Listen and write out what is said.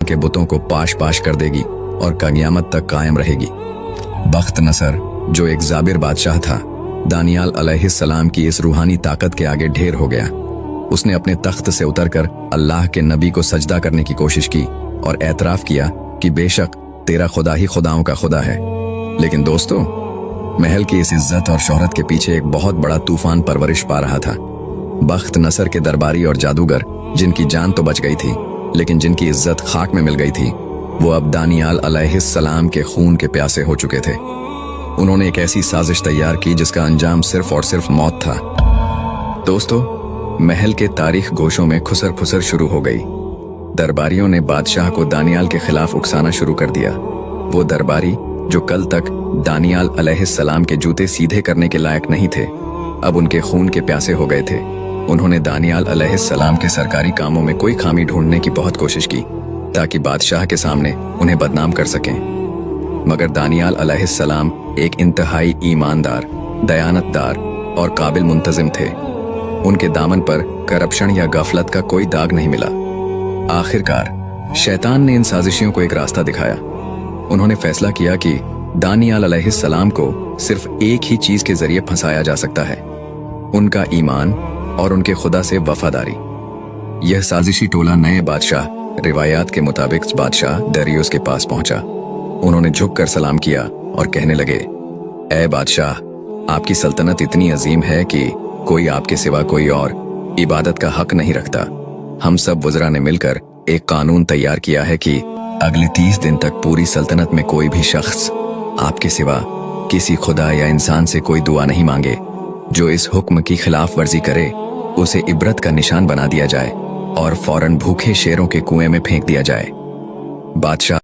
के बुतों को पाश पाश कर देगी और क़यामत तक कायम रहेगी। बख्त नसर, जो एक जाबिर बादशाह था, दानियाल अलैहिस्सलाम की इस रूहानी ताकत के आगे ढेर हो गया। उसने अपने तख्त से उतरकर अल्लाह के नबी को सजदा करने की कोशिश की और एतराफ़ किया कि बेशक तेरा खुदा ही खुदाओं का खुदा है। लेकिन दोस्तों, महल की इस इज्जत और शोहरत के पीछे एक बहुत बड़ा तूफान परवरिश पा रहा था। बख्त नसर के दरबारी और जादूगर, जिनकी जान तो बच गई थी लेकिन जिनकी इज्जत खाक में मिल गई थी, वो अब दानियाल अलैहिस्सलाम के खून के प्यासे हो चुके थे। उन्होंने एक ऐसी साजिश तैयार की जिसका अंजाम सिर्फ और सिर्फ मौत था। दोस्तों, महल के तारीख गोशों में खुसर फुसर शुरू हो गई। दरबारियों ने बादशाह को दानियाल के खिलाफ उकसाना शुरू कर दिया। वो दरबारी जो कल तक दानियाल अलैहिस्सलाम के जूते सीधे करने के लायक नहीं थे, अब उनके खून के प्यासे हो गए थे। उन्होंने दानियाल अलैहिस्सलाम के सरकारी कामों में कोई खामी ढूंढने की बहुत कोशिश की ताकि बादशाह के सामने उन्हें बदनाम कर सकें। मगर दानियाल अलैहिस्सलाम एक इंतहाई ईमानदार, दयानतदार और काबिल मुंतजिम थे। उनके दामन पर करप्शन या गफलत का कोई दाग नहीं मिला। आखिरकार शैतान ने इन साजिशियों को एक रास्ता दिखाया। उन्होंने फैसला किया कि दानियाल अलैहिस्सलाम को सिर्फ एक ही चीज के जरिए फंसाया जा सकता है, उनका ईमान और उनके खुदा से वफादारी। यह साजिशी टोला नए बादशाह, रिवायात के मुताबिक बादशाह दरियुस के पास पहुंचा। उन्होंने झुककर सलाम किया और कहने लगे, ऐ बादशाह, आपकी सल्तनत इतनी अजीम है कि कोई आपके सिवा कोई और इबादत का हक नहीं रखता। हम सब वज़रा ने मिलकर एक कानून तैयार किया है कि अगले 30 दिन तक पूरी सल्तनत में कोई भी शख्स आपके सिवा किसी खुदा या इंसान से कोई दुआ नहीं मांगे। जो इस हुक्म की खिलाफ वर्जी करे उसे इबरत का निशान बना दिया जाए और फौरन भूखे शेरों के कुएं में फेंक दिया जाए। बादशाह